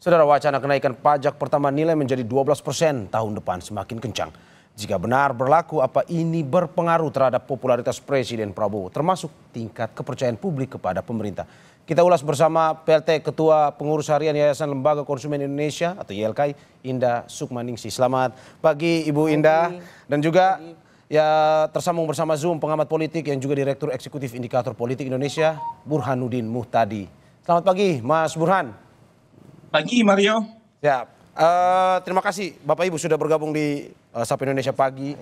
Saudara, wacana kenaikan pajak pertama nilai menjadi 12% tahun depan semakin kencang. Jika benar berlaku, apa ini berpengaruh terhadap popularitas Presiden Prabowo, termasuk tingkat kepercayaan publik kepada pemerintah? Kita ulas bersama PLT Ketua Pengurus Harian Yayasan Lembaga Konsumen Indonesia atau YLKI, Indah Sukmaningsih. Selamat pagi Ibu Indah. Dan juga ya tersambung bersama Zoom pengamat politik yang juga Direktur Eksekutif Indikator Politik Indonesia, Burhanuddin Muhtadi. Selamat pagi Mas Burhan. Pagi Mario. Ya, terima kasih Bapak Ibu sudah bergabung di Sapa Indonesia Pagi.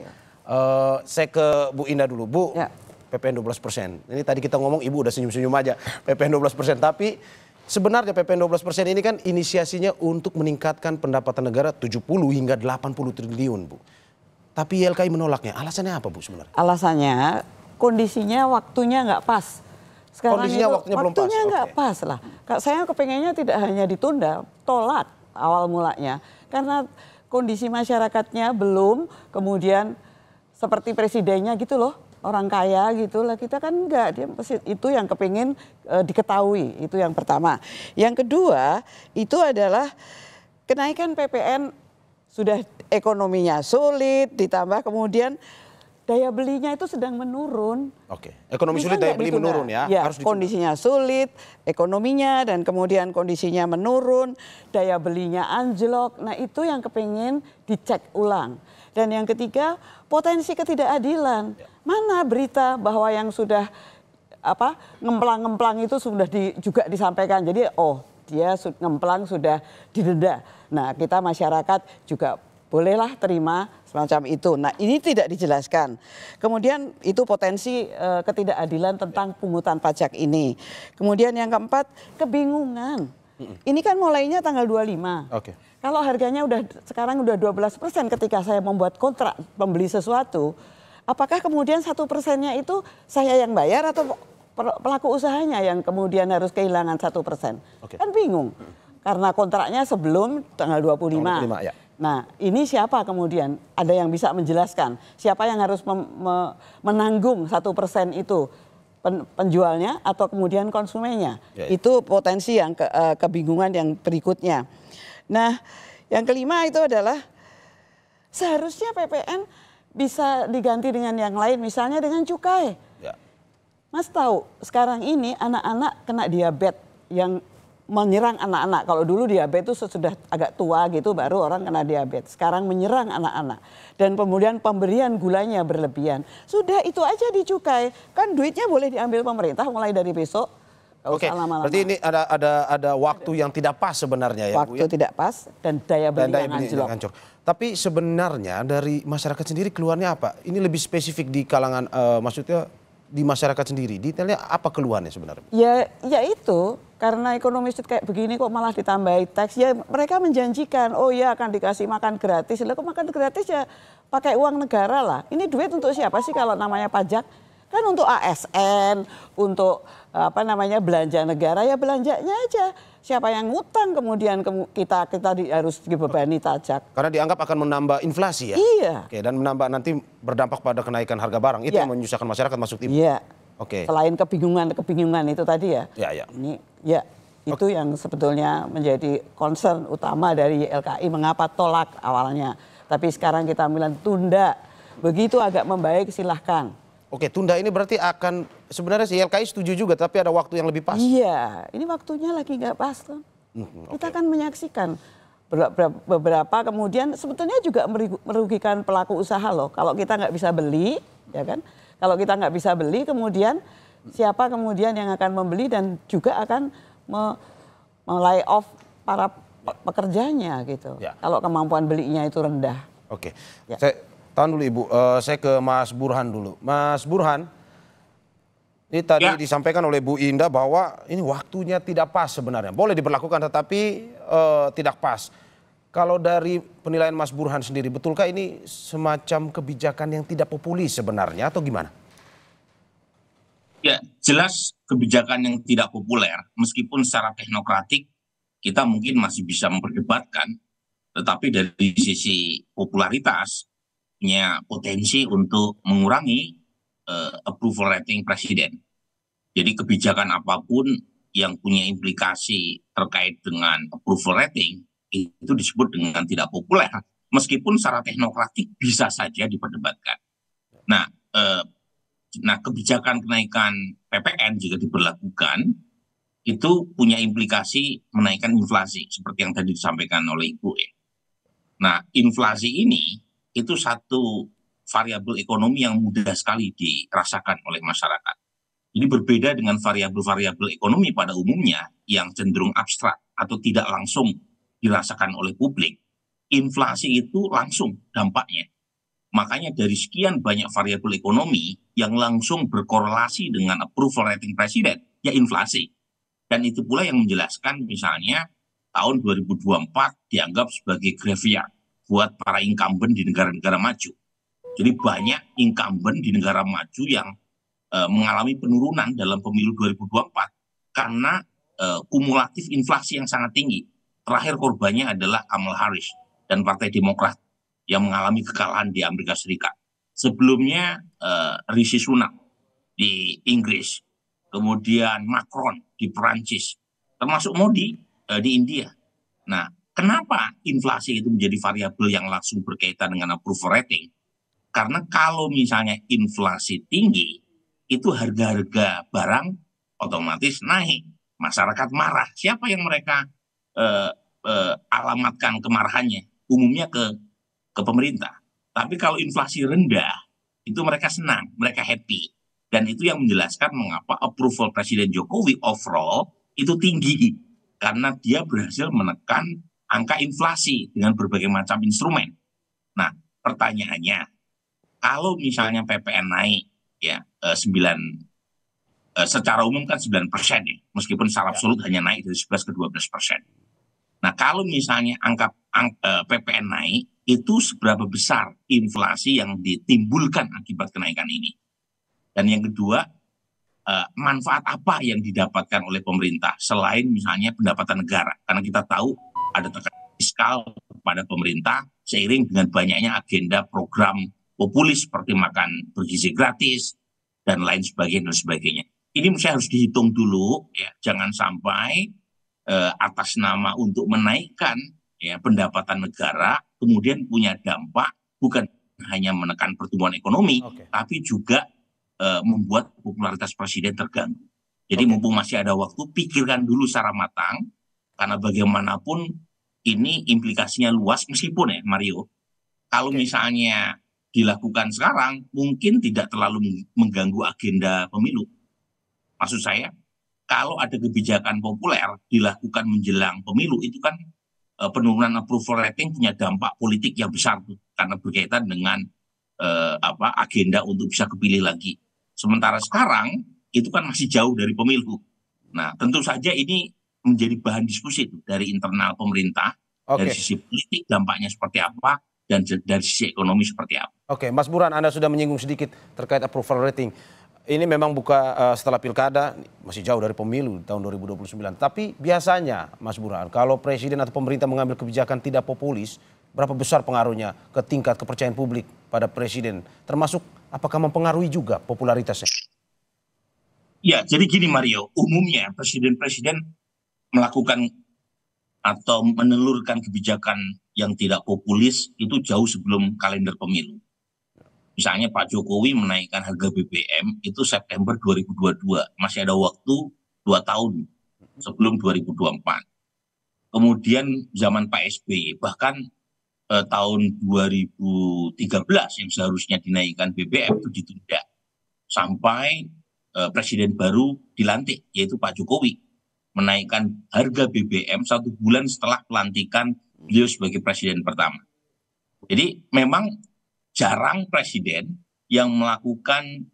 Saya ke Bu Indah dulu. Bu, ya. PPN 12%. Ini tadi kita ngomong Ibu udah senyum-senyum aja. PPN 12%. Tapi sebenarnya PPN 12% ini kan inisiasinya untuk meningkatkan pendapatan negara 70 hingga 80 triliun, Bu. Tapi YLKI menolaknya. Alasannya apa, Bu, sebenarnya? Alasannya kondisinya waktunya nggak pas. Sekarang kondisinya itu, waktunya nggak pas lah. Saya kepengennya tidak hanya ditunda, tolak awal mulanya. Karena kondisi masyarakatnya belum, kemudian seperti presidennya gitu loh, orang kaya gitu lah. Kita kan enggak, itu yang kepingin diketahui, itu yang pertama. Yang kedua, itu adalah kenaikan PPN sudah ekonominya sulit, ditambah kemudian daya belinya itu sedang menurun. Oke, ekonomi sulit, daya beli menurun ya. Ya, harus ditunda. kondisinya sulit, ekonominya dan kemudian kondisinya menurun, daya belinya anjlok. Nah itu yang kepingin dicek ulang. Dan yang ketiga, potensi ketidakadilan. Mana berita bahwa yang sudah ngemplang-ngemplang itu sudah juga disampaikan. Jadi dia ngemplang sudah didenda. Nah kita masyarakat juga bolehlah terima semacam itu. Nah ini tidak dijelaskan. Kemudian itu potensi ketidakadilan tentang pungutan pajak ini. Kemudian yang keempat, kebingungan. Ini kan mulainya tanggal 25. Oke. Kalau harganya sekarang udah 12% ketika saya membuat kontrak membeli sesuatu, apakah kemudian 1%-nya itu saya yang bayar atau pelaku usahanya yang kemudian harus kehilangan 1%? Oke. Kan bingung. Karena kontraknya sebelum tanggal 25. Ya. Nah ini siapa kemudian? Ada yang bisa menjelaskan siapa yang harus menanggung 1% itu? Penjualnya atau kemudian konsumennya? Ya. Itu potensi yang kebingungan yang berikutnya. Nah yang kelima itu adalah seharusnya PPN bisa diganti dengan yang lain, misalnya dengan cukai. Ya. Mas tahu sekarang ini anak-anak kena diabetes yang menyerang anak-anak. Kalau dulu diabetes itu sudah agak tua gitu baru orang kena diabetes. Sekarang menyerang anak-anak. Dan kemudian pemberian gulanya berlebihan. Sudah itu aja dicukai. Kan duitnya boleh diambil pemerintah mulai dari besok. Oke, berarti ini ada waktu yang tidak pas sebenarnya ya, Bu ya? Waktu tidak pas dan daya beli yang anjlok. Tapi sebenarnya dari masyarakat sendiri keluarnya apa? Ini lebih spesifik di kalangan maksudnya di masyarakat sendiri. Detailnya apa keluhannya sebenarnya? Ya itu karena ekonomi kayak begini kok malah ditambahi teks. Ya mereka menjanjikan ya akan dikasih makan gratis. Lah kok makan gratis ya pakai uang negara lah. Ini duit untuk siapa sih kalau namanya pajak? Kan untuk ASN, untuk belanja negara ya belanjanya aja. Siapa yang ngutang kemudian kita harus dibebani pajak. Karena dianggap akan menambah inflasi ya? Iya. Oke, dan menambah nanti berdampak pada kenaikan harga barang. Itu yang menyusahkan masyarakat masuk Ibu? Iya. Oke. Selain kebingungan itu tadi ya. Iya. Ini itu yang sebetulnya menjadi concern utama dari YLKI mengapa tolak awalnya. Tapi sekarang kita bilang tunda. Begitu agak membaik silahkan. Oke, tunda ini berarti akan sebenarnya YLKI setuju juga tapi ada waktu yang lebih pas. Iya, ini waktunya lagi nggak pas kan. Kita akan menyaksikan beberapa kemudian sebetulnya juga merugikan pelaku usaha loh. Kalau kita nggak bisa beli, ya kan? Kalau kita nggak bisa beli kemudian siapa kemudian yang akan membeli dan juga akan lay off para pekerjanya gitu. Ya. Kalau kemampuan belinya itu rendah. Oke, tahan dulu Ibu, saya ke Mas Burhan dulu. Mas Burhan, ini tadi disampaikan oleh Bu Indah bahwa ini waktunya tidak pas sebenarnya. Boleh diberlakukan tetapi tidak pas. Kalau dari penilaian Mas Burhan sendiri, betulkah ini semacam kebijakan yang tidak populis sebenarnya atau gimana? Ya, jelas kebijakan yang tidak populer, meskipun secara teknokratik kita mungkin masih bisa memperdebatkan, tetapi dari sisi popularitas, punya potensi untuk mengurangi approval rating presiden. Jadi kebijakan apapun yang punya implikasi terkait dengan approval rating itu disebut dengan tidak populer, meskipun secara teknokratik bisa saja diperdebatkan. Nah, kebijakan kenaikan PPN jika diberlakukan itu punya implikasi menaikkan inflasi seperti yang tadi disampaikan oleh Ibu ya. Nah, inflasi ini itu satu variabel ekonomi yang mudah sekali dirasakan oleh masyarakat. Ini berbeda dengan variabel-variabel ekonomi pada umumnya yang cenderung abstrak atau tidak langsung dirasakan oleh publik. Inflasi itu langsung dampaknya. Makanya dari sekian banyak variabel ekonomi yang langsung berkorelasi dengan approval rating presiden, ya inflasi. Dan itu pula yang menjelaskan misalnya tahun 2024 dianggap sebagai graveyard buat para incumbent di negara-negara maju. Jadi banyak incumbent di negara maju yang mengalami penurunan dalam pemilu 2024 karena kumulatif inflasi yang sangat tinggi. Terakhir korbannya adalah Kamala Harris dan Partai Demokrat yang mengalami kekalahan di Amerika Serikat. Sebelumnya Rishi Sunak di Inggris, kemudian Macron di Perancis, termasuk Modi di India. Nah, kenapa inflasi itu menjadi variabel yang langsung berkaitan dengan approval rating? Karena kalau misalnya inflasi tinggi, itu harga-harga barang otomatis naik. Masyarakat marah. Siapa yang mereka alamatkan kemarahannya? Umumnya ke pemerintah. Tapi kalau inflasi rendah, itu mereka senang, mereka happy. Dan itu yang menjelaskan mengapa approval Presiden Jokowi overall itu tinggi. Karena dia berhasil menekan angka inflasi dengan berbagai macam instrumen. Nah, pertanyaannya, kalau misalnya PPN naik, ya 9, secara umum kan 9% ya, meskipun secara absolut hanya naik dari 11 ke 12%. Nah, kalau misalnya angka PPN naik, itu seberapa besar inflasi yang ditimbulkan akibat kenaikan ini? Dan yang kedua, manfaat apa yang didapatkan oleh pemerintah selain misalnya pendapatan negara? Karena kita tahu ada tekanan fiskal kepada pemerintah seiring dengan banyaknya agenda program populis seperti makan bergizi gratis dan lain sebagainya. Ini mesti harus dihitung dulu, ya, jangan sampai atas nama untuk menaikkan ya pendapatan negara kemudian punya dampak bukan hanya menekan pertumbuhan ekonomi, tapi juga membuat popularitas presiden terganggu. Jadi mumpung masih ada waktu, pikirkan dulu secara matang, karena bagaimanapun ini implikasinya luas, meskipun ya Mario, kalau misalnya dilakukan sekarang, mungkin tidak terlalu mengganggu agenda pemilu. Maksud saya, kalau ada kebijakan populer dilakukan menjelang pemilu, itu kan penurunan approval rating punya dampak politik yang besar tuh, karena berkaitan dengan agenda untuk bisa kepilih lagi. Sementara sekarang itu kan masih jauh dari pemilu. Nah, tentu saja ini menjadi bahan diskusi tuh, dari internal pemerintah, dari sisi politik dampaknya seperti apa, dan dari sisi ekonomi seperti apa. Oke, Mas Burhan, Anda sudah menyinggung sedikit terkait approval rating. Ini memang buka setelah pilkada, masih jauh dari pemilu tahun 2029. Tapi biasanya, Mas Burhan, kalau presiden atau pemerintah mengambil kebijakan tidak populis, berapa besar pengaruhnya ke tingkat kepercayaan publik pada presiden? Termasuk apakah mempengaruhi juga popularitasnya? Ya, jadi gini Mario, umumnya presiden-presiden melakukan atau menelurkan kebijakan yang tidak populis itu jauh sebelum kalender pemilu. Misalnya Pak Jokowi menaikkan harga BBM itu September 2022, masih ada waktu 2 tahun sebelum 2024. Kemudian zaman Pak SBY, bahkan tahun 2013 yang seharusnya dinaikkan BBM itu ditunda sampai presiden baru dilantik, yaitu Pak Jokowi, menaikkan harga BBM 1 bulan setelah pelantikan beliau sebagai presiden pertama. Jadi memang jarang presiden yang melakukan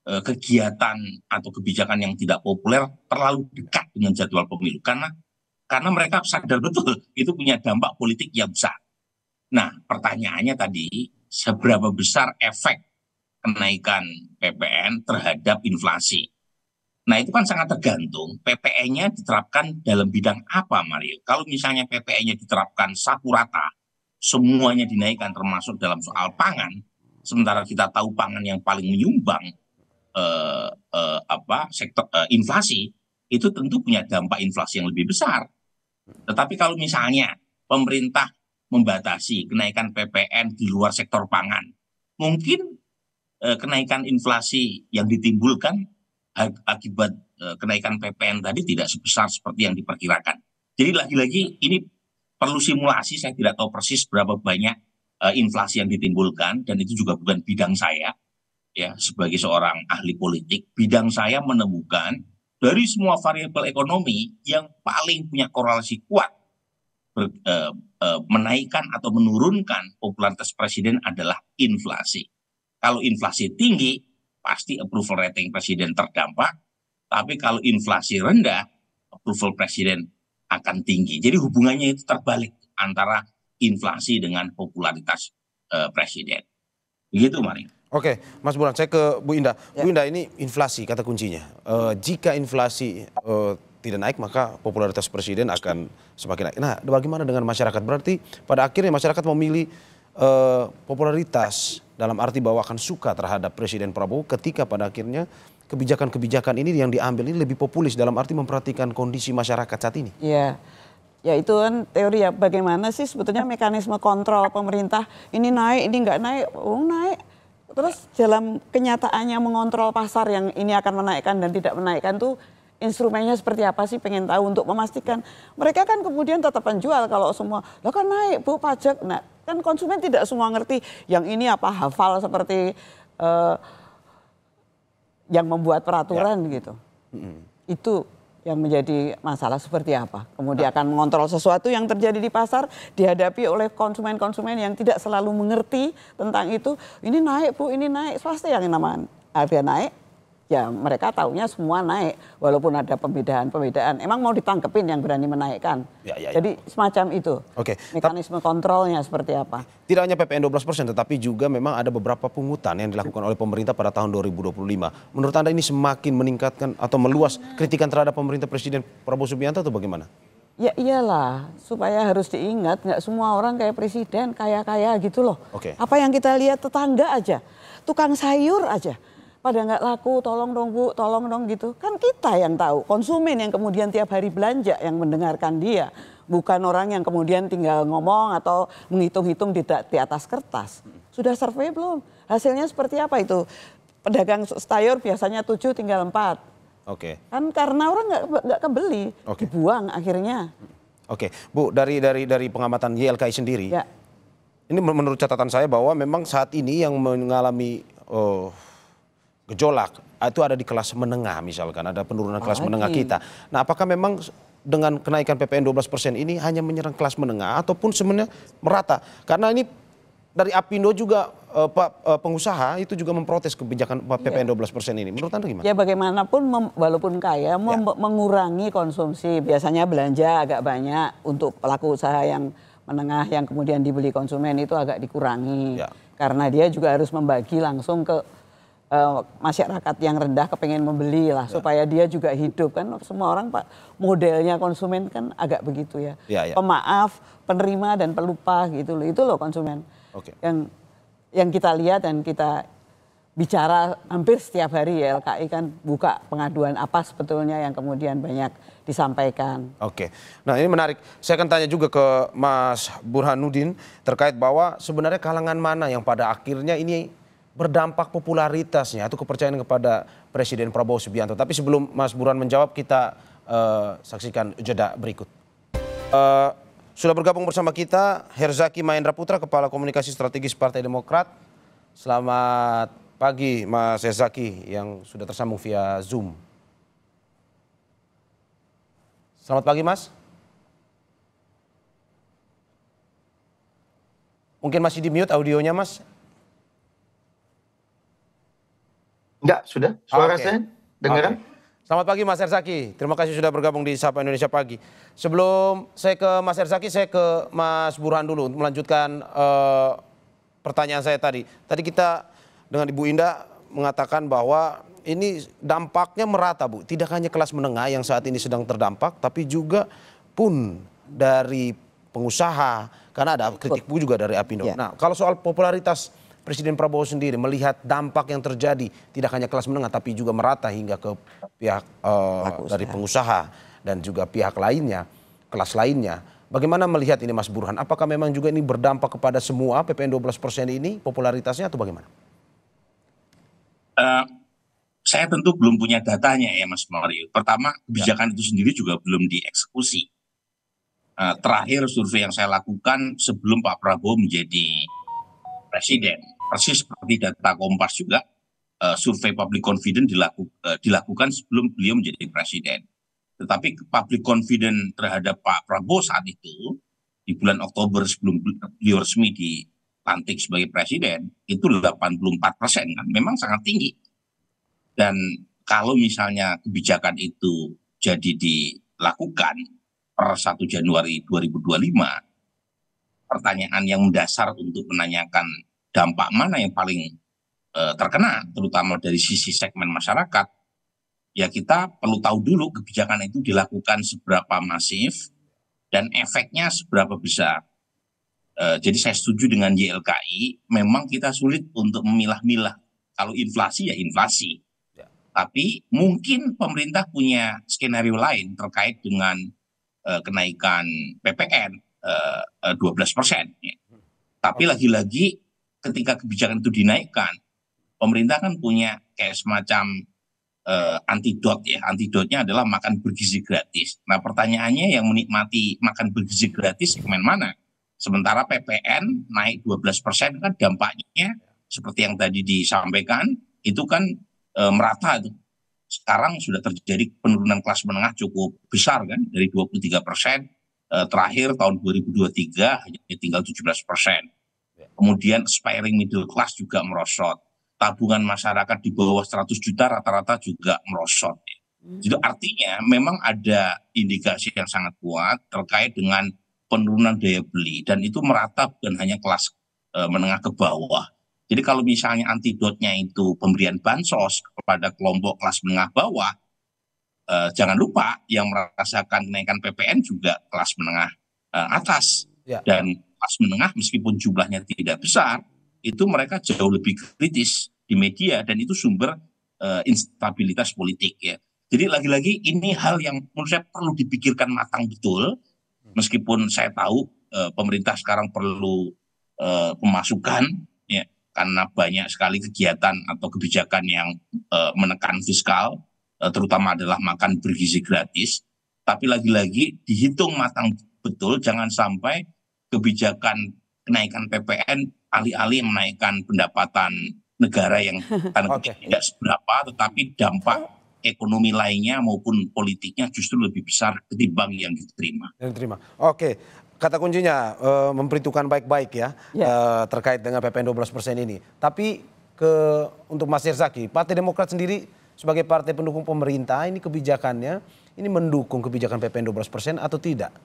kegiatan atau kebijakan yang tidak populer terlalu dekat dengan jadwal pemilu, karena mereka sadar betul itu punya dampak politik yang besar. Nah, pertanyaannya tadi, seberapa besar efek kenaikan PPN terhadap inflasi? Nah, itu kan sangat tergantung PPN-nya diterapkan dalam bidang apa, Mario. Kalau misalnya PPN-nya diterapkan sapu rata, semuanya dinaikkan termasuk dalam soal pangan, sementara kita tahu pangan yang paling menyumbang sektor inflasi, itu tentu punya dampak inflasi yang lebih besar. Tetapi kalau misalnya pemerintah membatasi kenaikan PPN di luar sektor pangan, mungkin kenaikan inflasi yang ditimbulkan akibat kenaikan PPN tadi tidak sebesar seperti yang diperkirakan. Jadi lagi-lagi ini perlu simulasi, saya tidak tahu persis berapa banyak inflasi yang ditimbulkan, dan itu juga bukan bidang saya. Ya, sebagai seorang ahli politik, bidang saya menemukan dari semua variabel ekonomi yang paling punya korelasi kuat menaikkan atau menurunkan popularitas presiden adalah inflasi. Kalau inflasi tinggi, pasti approval rating presiden terdampak. Tapi kalau inflasi rendah, approval presiden akan tinggi. Jadi hubungannya itu terbalik antara inflasi dengan popularitas presiden. Begitu, Mari. Oke, Mas Burhan, saya ke Bu Indah. Bu Indah, ini inflasi kata kuncinya. Jika inflasi tidak naik, maka popularitas presiden akan semakin naik. Nah, bagaimana dengan masyarakat? Berarti pada akhirnya masyarakat memilih popularitas dalam arti bahwa akan suka terhadap Presiden Prabowo ketika pada akhirnya kebijakan-kebijakan ini yang diambil ini lebih populis dalam arti memperhatikan kondisi masyarakat saat ini. Iya. Ya itu kan teori ya, bagaimana sih sebetulnya mekanisme kontrol pemerintah, ini naik, ini nggak naik, naik. Terus dalam kenyataannya mengontrol pasar yang ini akan menaikkan dan tidak menaikkan tuh instrumennya seperti apa sih, pengen tahu untuk memastikan. Mereka kan kemudian tetap menjual kalau semua, lah kan naik Bu pajak. Nah kan konsumen tidak semua ngerti yang ini apa hafal seperti yang membuat peraturan gitu. Itu yang menjadi masalah seperti apa. Kemudian akan mengontrol sesuatu yang terjadi di pasar dihadapi oleh konsumen-konsumen yang tidak selalu mengerti tentang itu. Ini naik Bu, ini naik. Swasta yang namanya harga naik, ya mereka taunya semua naik. Walaupun ada pembedaan-pembedaan. Emang mau ditangkepin yang berani menaikkan. Jadi semacam itu. Mekanisme kontrolnya seperti apa. Tidak hanya PPN 12%, tetapi juga memang ada beberapa pungutan yang dilakukan oleh pemerintah pada tahun 2025. Menurut Anda ini semakin meningkatkan atau meluas kritikan terhadap pemerintah Presiden Prabowo Subianto atau bagaimana? Ya iyalah, supaya harus diingat nggak semua orang kayak presiden, kaya-kaya gitu loh. Apa yang kita lihat tetangga aja, tukang sayur aja. Pada nggak laku, tolong dong Bu, tolong dong gitu. Kan kita yang tahu, konsumen yang kemudian tiap hari belanja yang mendengarkan dia. Bukan orang yang kemudian tinggal ngomong atau menghitung-hitung di atas kertas. Sudah survei belum? Hasilnya seperti apa itu? Pedagang sayur biasanya 7 tinggal 4. Kan karena orang nggak kebeli, dibuang akhirnya. Bu, dari pengamatan YLKI sendiri, ini menurut catatan saya bahwa memang saat ini yang mengalami gejolak itu ada di kelas menengah, misalkan ada penurunan kelas menengah kita. Nah, apakah memang dengan kenaikan PPN 12% ini hanya menyerang kelas menengah ataupun sebenarnya merata? Karena ini dari Apindo juga pengusaha itu juga memprotes kebijakan PPN 12% ini. Menurut Anda gimana? Ya bagaimanapun walaupun kaya mengurangi konsumsi, biasanya belanja agak banyak untuk pelaku usaha yang menengah yang kemudian dibeli konsumen itu agak dikurangi. Karena dia juga harus membagi langsung ke masyarakat yang rendah kepengen membeli lah supaya dia juga hidup kan. Semua orang Pak modelnya konsumen kan agak begitu ya. Pemaaf, penerima dan pelupa gitu loh. Itu loh konsumen. Yang kita lihat dan kita bicara hampir setiap hari ya, YLKI kan buka pengaduan apa sebetulnya yang kemudian banyak disampaikan. Nah ini menarik. Saya akan tanya juga ke Mas Burhanuddin terkait bahwa sebenarnya kalangan mana yang pada akhirnya ini berdampak popularitasnya atau kepercayaan kepada Presiden Prabowo Subianto. Tapi sebelum Mas Burhan menjawab, kita saksikan jeda berikut. Sudah bergabung bersama kita Herzaki Mahendra Putra, Kepala Komunikasi Strategis Partai Demokrat. Selamat pagi Mas Herzaki yang sudah tersambung via Zoom. Selamat pagi Mas. Mungkin masih di mute audionya Mas. Enggak, sudah. Suara saya dengaran? Selamat pagi Mas Herzaki. Terima kasih sudah bergabung di Sapa Indonesia Pagi. Sebelum saya ke Mas Herzaki, saya ke Mas Burhan dulu untuk melanjutkan pertanyaan saya tadi. Tadi kita dengan Ibu Indah mengatakan bahwa ini dampaknya merata Bu. Tidak hanya kelas menengah yang saat ini sedang terdampak, tapi juga pun dari pengusaha. Karena ada kritik juga dari Apindo. Nah kalau soal popularitas Presiden Prabowo sendiri melihat dampak yang terjadi tidak hanya kelas menengah tapi juga merata hingga ke pihak dari pengusaha dan juga pihak lainnya, kelas lainnya. Bagaimana melihat ini Mas Burhan? Apakah memang juga ini berdampak kepada semua PPN 12% ini popularitasnya atau bagaimana? Saya tentu belum punya datanya ya Mas Mario. Pertama, kebijakan itu sendiri juga belum dieksekusi. Terakhir survei yang saya lakukan sebelum Pak Prabowo menjadi presiden, persis seperti data Kompas juga, survei public confidence dilakukan sebelum beliau menjadi presiden. Tetapi public confidence terhadap Pak Prabowo saat itu, di bulan Oktober sebelum beliau resmi dilantik sebagai presiden, itu 84%, kan memang sangat tinggi. Dan kalau misalnya kebijakan itu jadi dilakukan per 1 Januari 2025, pertanyaan yang mendasar untuk menanyakan dampak mana yang paling terkena, terutama dari sisi segmen masyarakat, ya kita perlu tahu dulu kebijakan itu dilakukan seberapa masif dan efeknya seberapa besar. Jadi saya setuju dengan YLKI, memang kita sulit untuk memilah-milah. Kalau inflasi ya inflasi. Tapi mungkin pemerintah punya skenario lain terkait dengan kenaikan PPN 12%. Ya. Tapi lagi-lagi ketika kebijakan itu dinaikkan, pemerintah kan punya kayak semacam antidot ya. Antidotnya adalah makan bergizi gratis. Nah pertanyaannya yang menikmati makan bergizi gratis segmen mana? Sementara PPN naik 12% kan dampaknya seperti yang tadi disampaikan itu kan merata tuh. Sekarang sudah terjadi penurunan kelas menengah cukup besar kan dari 23%, terakhir tahun 2023 hanya tinggal 17%. Kemudian aspiring middle class juga merosot. Tabungan masyarakat di bawah 100 juta rata-rata juga merosot. Jadi artinya memang ada indikasi yang sangat kuat terkait dengan penurunan daya beli dan itu merata bukan hanya kelas menengah ke bawah. Jadi kalau misalnya antidotnya itu pemberian bansos kepada kelompok kelas menengah bawah, jangan lupa yang merasakan kenaikan PPN juga kelas menengah atas. Dan kelas menengah meskipun jumlahnya tidak besar, itu mereka jauh lebih kritis di media dan itu sumber instabilitas politik ya. Jadi lagi-lagi ini hal yang menurut saya perlu dipikirkan matang betul, meskipun saya tahu pemerintah sekarang perlu pemasukan ya, karena banyak sekali kegiatan atau kebijakan yang menekan fiskal, terutama adalah makan bergizi gratis. Tapi lagi-lagi dihitung matang betul, jangan sampai kebijakan kenaikan PPN alih-alih menaikkan pendapatan negara yang tidak seberapa, tetapi dampak ekonomi lainnya maupun politiknya justru lebih besar ketimbang yang diterima. Oke. Kata kuncinya memperhitungkan baik-baik ya, terkait dengan PPN 12% ini. Tapi untuk Mas Herzaki, Partai Demokrat sendiri sebagai partai pendukung pemerintah ini kebijakannya ini mendukung kebijakan PPN 12% atau tidak?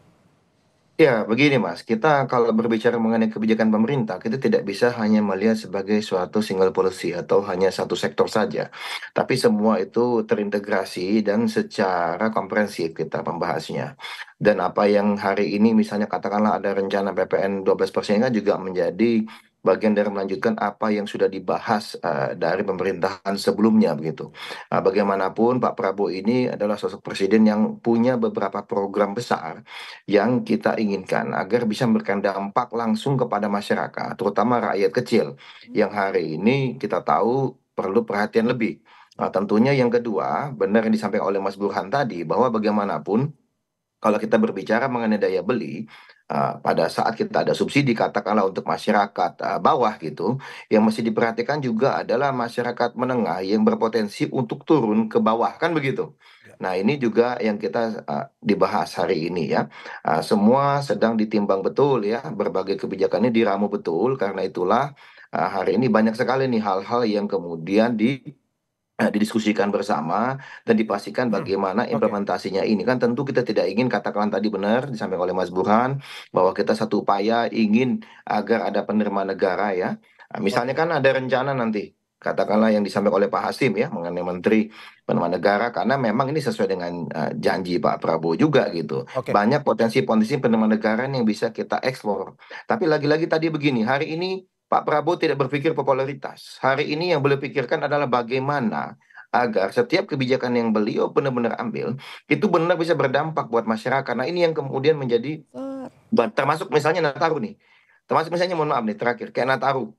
Ya, begini Mas, kita kalau berbicara mengenai kebijakan pemerintah, kita tidak bisa hanya melihat sebagai suatu single policy atau hanya satu sektor saja. Tapi semua itu terintegrasi dan secara komprehensif kita membahasnya. Dan apa yang hari ini misalnya katakanlah ada rencana PPN 12% kan juga menjadi bagian dari melanjutkan apa yang sudah dibahas dari pemerintahan sebelumnya begitu. Bagaimanapun Pak Prabowo ini adalah sosok presiden yang punya beberapa program besar yang kita inginkan agar bisa memberikan dampak langsung kepada masyarakat, terutama rakyat kecil yang hari ini kita tahu perlu perhatian lebih. Nah, tentunya yang kedua, benar yang disampaikan oleh Mas Burhan tadi, bahwa bagaimanapun kalau kita berbicara mengenai daya beli, pada saat kita ada subsidi katakanlah untuk masyarakat bawah gitu, yang mesti diperhatikan juga adalah masyarakat menengah yang berpotensi untuk turun ke bawah, kan begitu. Nah ini juga yang kita dibahas hari ini ya. Semua sedang ditimbang betul ya, berbagai kebijakan ini diramu betul, karena itulah hari ini banyak sekali nih hal-hal yang kemudian didiskusikan bersama dan dipastikan bagaimana implementasinya ini. Kan tentu kita tidak ingin, katakan tadi benar disampaikan oleh Mas Burhan, bahwa kita satu upaya ingin agar ada penerimaan negara ya. Misalnya kan ada rencana nanti, katakanlah yang disampaikan oleh Pak Hasim ya, mengenai Menteri Penerimaan Negara, karena memang ini sesuai dengan janji Pak Prabowo juga gitu. Banyak potensi-potensi penerimaan negara yang bisa kita eksplor. Tapi lagi-lagi tadi begini, hari ini Pak Prabowo tidak berpikir popularitas. Hari ini yang beliau pikirkan adalah bagaimana agar setiap kebijakan yang beliau benar-benar ambil itu benar bisa berdampak buat masyarakat. Nah ini yang kemudian menjadi termasuk misalnya Nataru nih. Termasuk misalnya mohon maaf nih terakhir kayak Nataru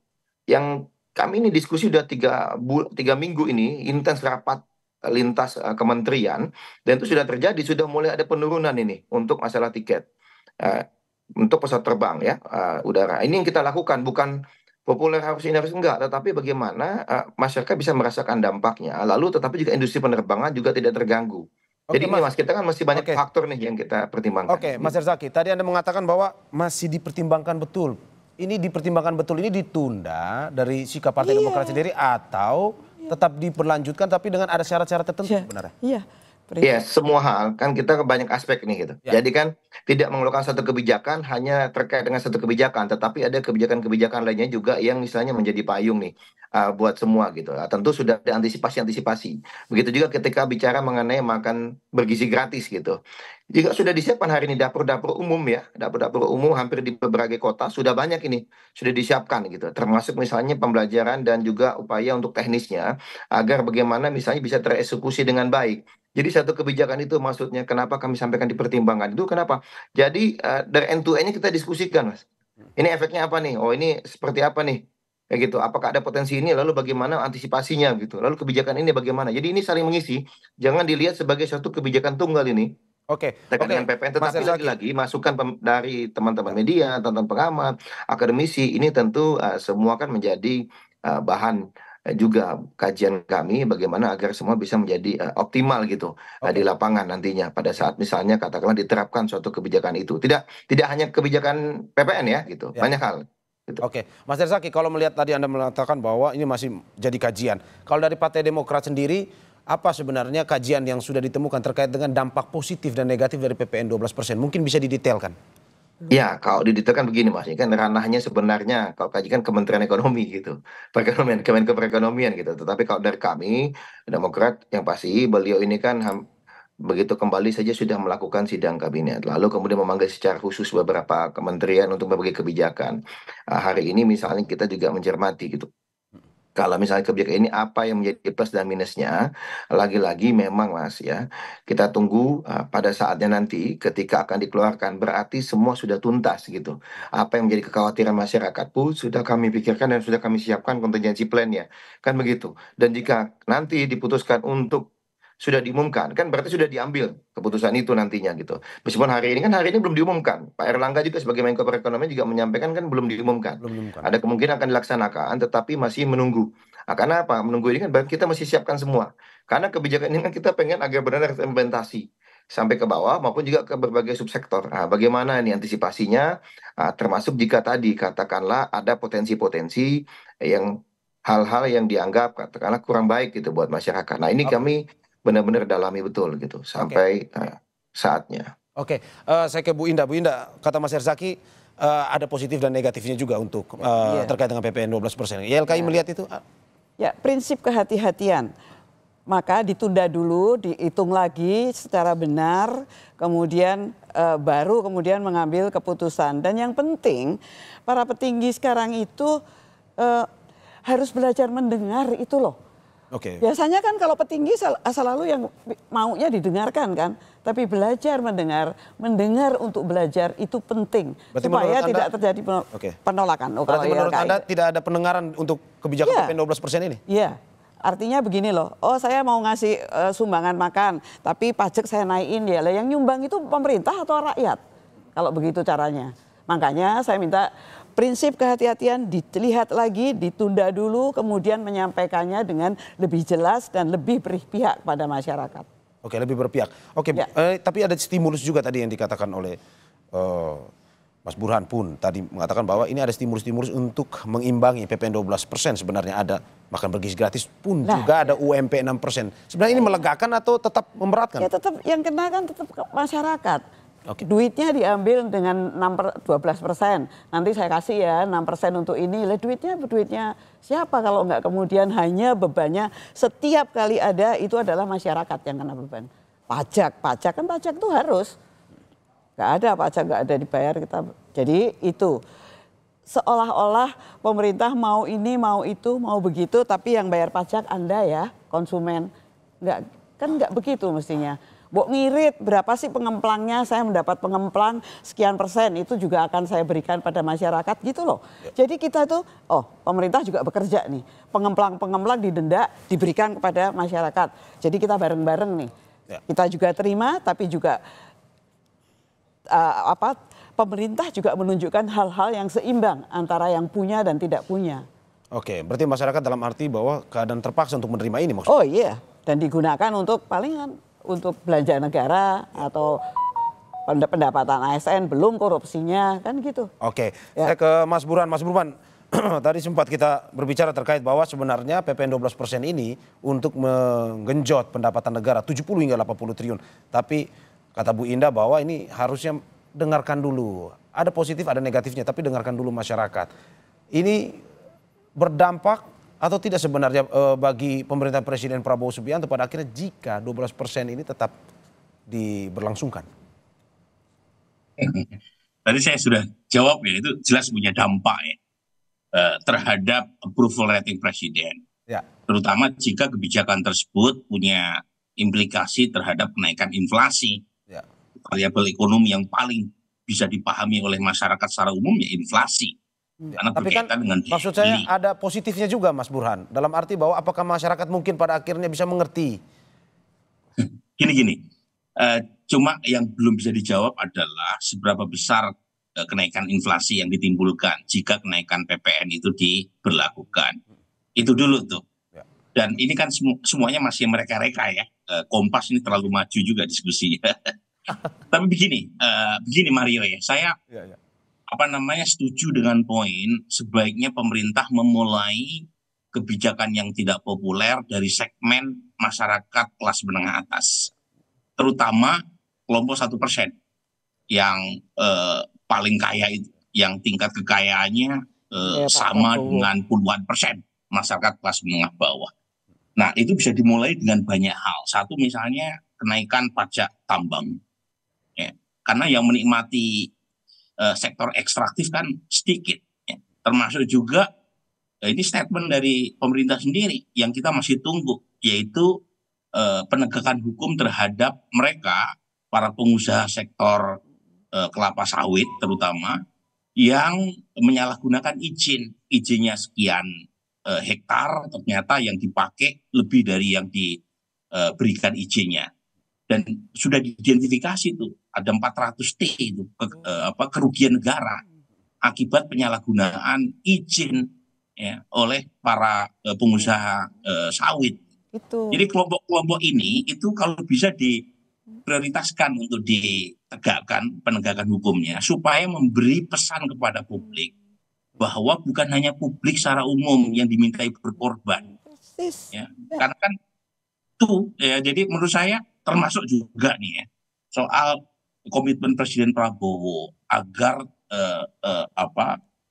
yang kami ini diskusi udah 3 minggu ini intens rapat lintas kementerian dan itu sudah terjadi, sudah mulai ada penurunan ini untuk masalah tiket eh, untuk pesawat terbang ya udara. Ini yang kita lakukan bukan populer harus ini harus enggak, tetapi bagaimana masyarakat bisa merasakan dampaknya. Lalu tetapi juga industri penerbangan juga tidak terganggu. Oke, Jadi ini Mas, kita kan masih banyak Oke. faktor nih yang kita pertimbangkan. Oke, Mas Herzaki, tadi Anda mengatakan bahwa masih dipertimbangkan betul. Ini dipertimbangkan betul, ini ditunda dari sikap Partai Demokrat sendiri atau tetap diperlanjutkan tapi dengan ada syarat-syarat tertentu sebenarnya? Iya. Iya, semua hal kan kita banyak aspek nih gitu. Ya. Jadi kan tidak mengeluarkan satu kebijakan hanya terkait dengan satu kebijakan, tetapi ada kebijakan-kebijakan lainnya juga yang misalnya menjadi payung nih buat semua gitu. Tentu sudah ada antisipasi-antisipasi. Begitu juga ketika bicara mengenai makan bergizi gratis gitu. Juga sudah disiapkan hari ini dapur-dapur umum ya, dapur-dapur umum hampir di berbagai kota sudah banyak ini sudah disiapkan gitu. Termasuk misalnya pembelajaran dan juga upaya untuk teknisnya agar bagaimana misalnya bisa tereksekusi dengan baik. Jadi satu kebijakan itu maksudnya kenapa kami sampaikan dipertimbangkan itu kenapa? Jadi dari end to end-nya kita diskusikan, Mas. Ini efeknya apa nih? Oh ini seperti apa nih? Kayak gitu. Apakah ada potensi ini? Lalu bagaimana antisipasinya gitu? Lalu kebijakan ini bagaimana? Jadi ini saling mengisi. Jangan dilihat sebagai suatu kebijakan tunggal ini Oke, terkait dengan PPN. Mas Tetapi Herzaki. lagi-lagi masukan dari teman-teman media, teman-teman pengamat, akademisi ini tentu semua kan menjadi bahan juga kajian kami bagaimana agar semua bisa menjadi optimal gitu di lapangan nantinya pada saat misalnya katakanlah diterapkan suatu kebijakan itu. Tidak hanya kebijakan PPN ya gitu, Ya. banyak hal. Gitu. Oke, Mas Herzaki, kalau melihat tadi Anda mengatakan bahwa ini masih jadi kajian. Kalau dari Partai Demokrat sendiri, apa sebenarnya kajian yang sudah ditemukan terkait dengan dampak positif dan negatif dari PPN 12%? Mungkin bisa didetailkan. Ya, kalau didetailkan begini Mas, ini kan ranahnya sebenarnya kalau kajikan Kementerian Ekonomi gitu, perekonomian, Kemenko Perekonomian gitu. Tetapi kalau dari kami Demokrat yang pasti beliau ini kan begitu kembali saja sudah melakukan sidang kabinet, lalu kemudian memanggil secara khusus beberapa kementerian untuk berbagai kebijakan. Hari ini misalnya kita juga mencermati gitu. Kalau misalnya kebijakan ini apa yang menjadi plus dan minusnya, lagi-lagi memang Mas ya, kita tunggu pada saatnya nanti ketika akan dikeluarkan, berarti semua sudah tuntas gitu. Apa yang menjadi kekhawatiran masyarakat pun sudah kami pikirkan dan sudah kami siapkan contingency plan-nya, kan begitu. Dan jika nanti diputuskan untuk sudah diumumkan, kan berarti sudah diambil keputusan itu nantinya gitu. Meskipun hari ini belum diumumkan. Pak Erlangga juga sebagai Menko Perekonomian juga menyampaikan kan belum diumumkan. Belum diumumkan. Ada kemungkinan akan dilaksanakan, tetapi masih menunggu. Karena apa? Menunggu ini kan berarti kita mesti siapkan semua. Karena kebijakan ini kan kita pengen agar benar implementasi sampai ke bawah maupun juga ke berbagai subsektor. Bagaimana ini antisipasinya? Termasuk jika tadi katakanlah ada potensi-potensi yang hal-hal yang dianggap katakanlah kurang baik gitu buat masyarakat. Nah ini kami benar-benar dalami betul gitu sampai saatnya. Oke, saya ke Bu Indah. Bu Indah, kata Mas Herzaki ada positif dan negatifnya juga untuk terkait dengan PPN 12%. YLKI melihat itu? Ya, prinsip kehati-hatian. Maka ditunda dulu, dihitung lagi secara benar, kemudian baru kemudian mengambil keputusan. Dan yang penting, para petinggi sekarang itu harus belajar mendengar itu loh. Oke. Biasanya kan kalau petinggi selalu yang maunya didengarkan kan, tapi belajar mendengar untuk belajar itu penting. Berarti supaya menurut tidak Anda, terjadi penolakan. Berarti menurut Anda tidak ada pendengaran untuk kebijakan PPN 12% ini? Iya, artinya begini loh, oh saya mau ngasih sumbangan makan, tapi pajak saya naikin ya, yang nyumbang itu pemerintah atau rakyat? Kalau begitu caranya. Makanya saya minta prinsip kehati-hatian dilihat lagi, ditunda dulu, kemudian menyampaikannya dengan lebih jelas dan lebih berpihak pada masyarakat. Oke, lebih berpihak. Oke, Ya. Tapi ada stimulus juga tadi yang dikatakan oleh Mas Burhan pun tadi mengatakan bahwa ini ada stimulus-stimulus untuk mengimbangi PPN 12% sebenarnya ada makan bergizi gratis pun juga ada UMP 6%. Sebenarnya ini melegakan atau tetap memberatkan? Ya tetap yang kena kan tetap masyarakat. Oke. Duitnya diambil dengan 12%. Nanti saya kasih ya 6% untuk ini. Lah duitnya siapa kalau nggak kemudian hanya bebannya setiap kali ada itu adalah masyarakat yang kena beban. Pajak kan pajak itu harus. Nggak ada pajak nggak ada dibayar kita. Jadi itu seolah-olah pemerintah mau ini, mau itu, mau begitu, tapi yang bayar pajak Anda ya, konsumen. Nggak begitu mestinya. Bok ngirit, berapa sih pengemplangnya, saya mendapat pengemplang sekian persen, itu juga akan saya berikan pada masyarakat gitu loh. Jadi kita tuh, pemerintah juga bekerja nih. Pengemplang-pengemplang didenda, diberikan kepada masyarakat. Jadi kita bareng-bareng nih. Kita juga terima, tapi juga pemerintah juga menunjukkan hal-hal yang seimbang antara yang punya dan tidak punya. Oke, berarti masyarakat dalam arti bahwa keadaan terpaksa untuk menerima ini maksudnya? Oh iya, dan digunakan untuk palingan untuk belanja negara atau pendapatan ASN belum korupsinya kan gitu. Oke, saya ke Mas Burhan. Mas Burhan, tadi sempat kita berbicara terkait bahwa sebenarnya PPN 12% ini untuk menggenjot pendapatan negara 70 hingga 80 triliun. Tapi kata Bu Indah bahwa ini harusnya dengarkan dulu. Ada positif, ada negatifnya, tapi dengarkan dulu masyarakat. Ini berdampak atau tidak sebenarnya bagi pemerintahan Presiden Prabowo Subianto pada akhirnya jika 12% ini tetap diberlangsungkan? Tadi saya sudah jawab ya, itu jelas punya dampak ya terhadap approval rating presiden. Ya. Terutama jika kebijakan tersebut punya implikasi terhadap kenaikan inflasi. Ya. Variabel ekonomi yang paling bisa dipahami oleh masyarakat secara umum ya inflasi. Karena Tapi kan berkaitan dengan maksud saya ada positifnya juga Mas Burhan. Dalam arti bahwa apakah masyarakat mungkin pada akhirnya bisa mengerti? Gini, cuma yang belum bisa dijawab adalah seberapa besar kenaikan inflasi yang ditimbulkan jika kenaikan PPN itu diberlakukan. Itu dulu tuh. Dan ini kan semuanya masih mereka-reka ya. Kompas ini terlalu maju juga diskusinya. Tapi begini Mario ya, saya setuju dengan poin sebaiknya pemerintah memulai kebijakan yang tidak populer dari segmen masyarakat kelas menengah atas, terutama kelompok 1% yang paling kaya itu, yang tingkat kekayaannya sama dengan puluhan persen masyarakat kelas menengah bawah. Nah itu bisa dimulai dengan banyak hal. Satu misalnya kenaikan pajak tambang, ya. Karena yang menikmati sektor ekstraktif kan sedikit, ya. Termasuk juga ini statement dari pemerintah sendiri yang kita masih tunggu, yaitu penegakan hukum terhadap mereka para pengusaha sektor kelapa sawit terutama yang menyalahgunakan izinnya sekian hektar ternyata yang dipakai lebih dari yang diberikan izinnya. Dan sudah diidentifikasi itu ada 400 T itu kerugian negara akibat penyalahgunaan izin ya, oleh para pengusaha sawit. Jadi kelompok-kelompok ini itu kalau bisa diprioritaskan untuk ditegakkan penegakan hukumnya supaya memberi pesan kepada publik bahwa bukan hanya publik secara umum yang dimintai berkorban. Ya, karena kan itu ya, jadi menurut saya termasuk juga nih ya soal komitmen Presiden Prabowo agar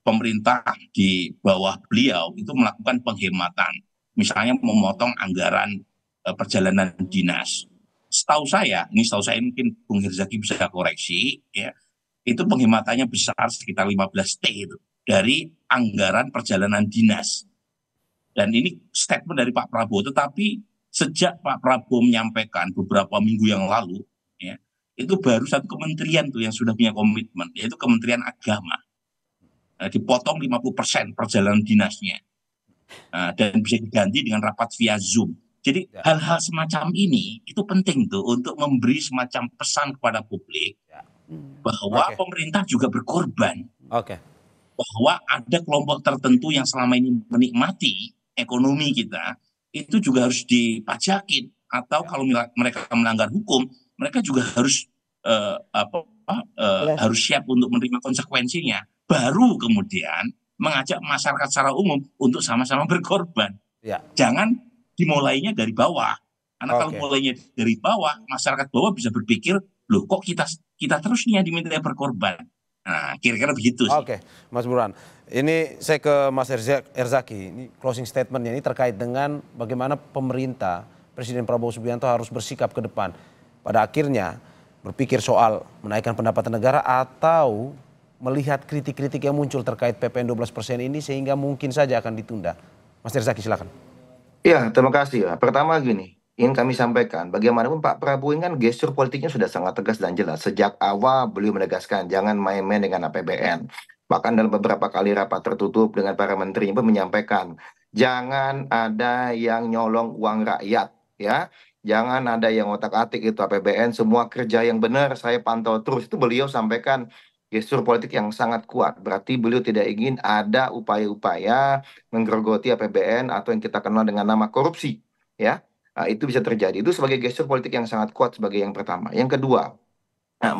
pemerintah di bawah beliau itu melakukan penghematan, misalnya memotong anggaran perjalanan dinas. Setahu saya mungkin Bung Herzaki bisa koreksi ya, itu penghematannya besar sekitar 15 T itu dari anggaran perjalanan dinas. Dan ini statement dari Pak Prabowo, tetapi sejak Pak Prabowo menyampaikan beberapa minggu yang lalu, ya, itu baru satu kementerian tuh yang sudah punya komitmen, yaitu Kementerian Agama. Dipotong 50% perjalanan dinasnya. Dan bisa diganti dengan rapat via Zoom. Jadi hal-hal semacam ini itu penting tuh untuk memberi semacam pesan kepada publik bahwa pemerintah juga berkorban. Bahwa ada kelompok tertentu yang selama ini menikmati ekonomi kita, itu juga harus dipajakin, atau kalau mereka melanggar hukum, mereka juga harus harus siap untuk menerima konsekuensinya. Baru kemudian mengajak masyarakat secara umum untuk sama-sama berkorban. Jangan dimulainya dari bawah. Karena kalau mulainya dari bawah, masyarakat bawah bisa berpikir, loh kok kita terus nih yang diminta berkorban. Nah, kira-kira begitu sih. Oke, Mas Burhan. Ini saya ke Mas Herzaki. Ini closing statementnya ini terkait dengan bagaimana pemerintah Presiden Prabowo Subianto harus bersikap ke depan. Pada akhirnya berpikir soal menaikkan pendapatan negara atau melihat kritik-kritik yang muncul terkait PPN 12% ini sehingga mungkin saja akan ditunda? Mas Herzaki silakan. Ya, terima kasih ya. Pertama gini, ingin kami sampaikan, bagaimanapun Pak Prabowo ini kan gestur politiknya sudah sangat tegas dan jelas. Sejak awal beliau menegaskan jangan main-main dengan APBN. Bahkan dalam beberapa kali rapat tertutup dengan para menteri pun menyampaikan, jangan ada yang nyolong uang rakyat, ya. Jangan ada yang otak-atik itu APBN, semua kerja yang benar saya pantau terus. Itu beliau sampaikan gestur politik yang sangat kuat. Berarti beliau tidak ingin ada upaya-upaya menggerogoti APBN atau yang kita kenal dengan nama korupsi, ya. Itu bisa terjadi. Itu sebagai gestur politik yang sangat kuat sebagai yang pertama. Yang kedua,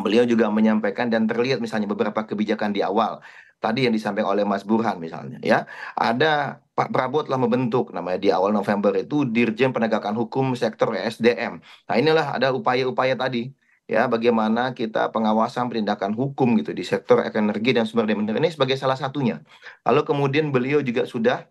beliau juga menyampaikan dan terlihat misalnya beberapa kebijakan di awal. Tadi yang disampaikan oleh Mas Burhan misalnya, ya. Ada Pak Prabowo telah membentuk namanya di awal November itu Dirjen Penegakan Hukum Sektor ESDM. Nah, inilah ada upaya-upaya tadi, ya, bagaimana kita pengawasan penindakan hukum gitu di sektor energi dan sumber daya mineral ini sebagai salah satunya. Lalu kemudian beliau juga sudah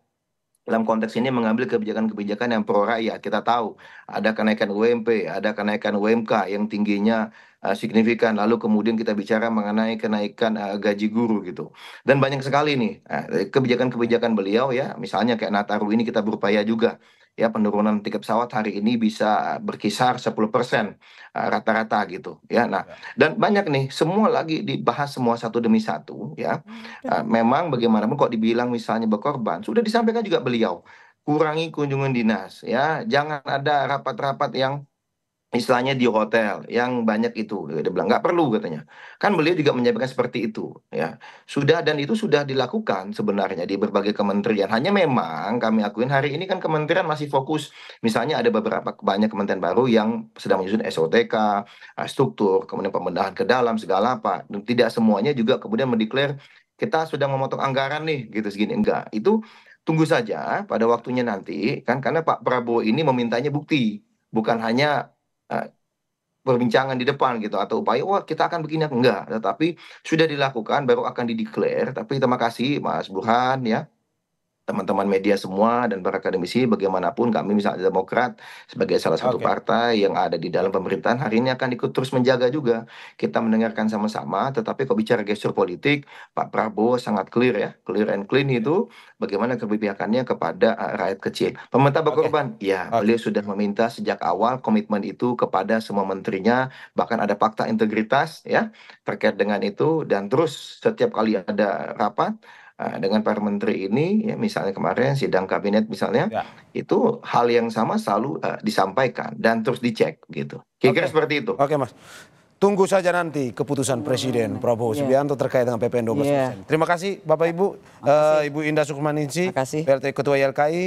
dalam konteks ini mengambil kebijakan-kebijakan yang pro rakyat. Kita tahu ada kenaikan UMP, ada kenaikan UMK yang tingginya signifikan. Lalu kemudian kita bicara mengenai kenaikan gaji guru gitu. Dan banyak sekali nih kebijakan-kebijakan beliau, ya. Misalnya kayak Nataru ini kita berupaya juga, ya, penurunan tiket pesawat hari ini bisa berkisar 10% rata-rata gitu, ya. Nah, dan banyak nih, semua lagi dibahas semua satu demi satu, ya. Memang bagaimanapun kok dibilang misalnya berkorban, sudah disampaikan juga beliau, kurangi kunjungan dinas, ya, jangan ada rapat-rapat yang istilahnya di hotel yang banyak itu. Dia bilang nggak perlu katanya. Kan beliau juga menyampaikan seperti itu, ya. Sudah, dan itu sudah dilakukan sebenarnya di berbagai kementerian. Hanya memang kami akuin hari ini kan kementerian masih fokus. Misalnya ada beberapa banyak kementerian baru yang sedang menyusun SOTK, struktur, kemudian pembenahan ke dalam segala apa. Dan tidak semuanya juga kemudian mendeklar kita sudah memotong anggaran nih gitu segini, enggak. Itu tunggu saja pada waktunya nanti kan, karena Pak Prabowo ini memintanya bukti, bukan hanya eh, perbincangan di depan gitu atau upaya wah kita akan begini, enggak, tetapi sudah dilakukan baru akan dideklar. Tapi terima kasih Mas Burhan, ya, teman-teman media semua dan para akademisi, bagaimanapun kami misalnya Demokrat sebagai salah satu Oke. partai yang ada di dalam pemerintahan hari ini akan ikut terus menjaga juga, kita mendengarkan sama-sama. Tetapi kalau bicara gestur politik, Pak Prabowo sangat clear, ya, clear and clean itu bagaimana keberpihakannya kepada rakyat kecil. Pemerintah Oke. berkorban, ya, Oke. beliau sudah meminta sejak awal komitmen itu kepada semua menterinya, bahkan ada fakta integritas, ya, terkait dengan itu. Dan terus setiap kali ada rapat dengan para menteri ini, ya, misalnya kemarin sidang kabinet misalnya, Ya. itu hal yang sama selalu disampaikan dan terus dicek gitu. Kira-kira Oke. seperti itu. Oke, Mas. Tunggu saja nanti keputusan Presiden Prabowo Iya. Subianto terkait dengan PPN 12%. Iya. Terima kasih Bapak Ibu, Makasih. Ibu Indah Sukmaningsi, Makasih. PLT Ketua YLKI,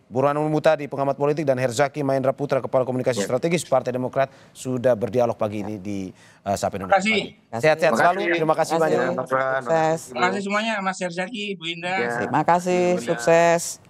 Burhanul Mutadi, pengamat politik, dan Herzaki Mahendra Putra, Kepala Komunikasi Strategis Partai Demokrat, sudah berdialog pagi ini di Sapa Indonesia Terima kasih. Pagi. Sehat-sehat Terima selalu. kasih. Terima kasih Terima banyak. kasih. Mas Fran, Sukses. Terima kasih semuanya, Mas Herzaki, Bu Indah. Ya. Terima kasih, sukses.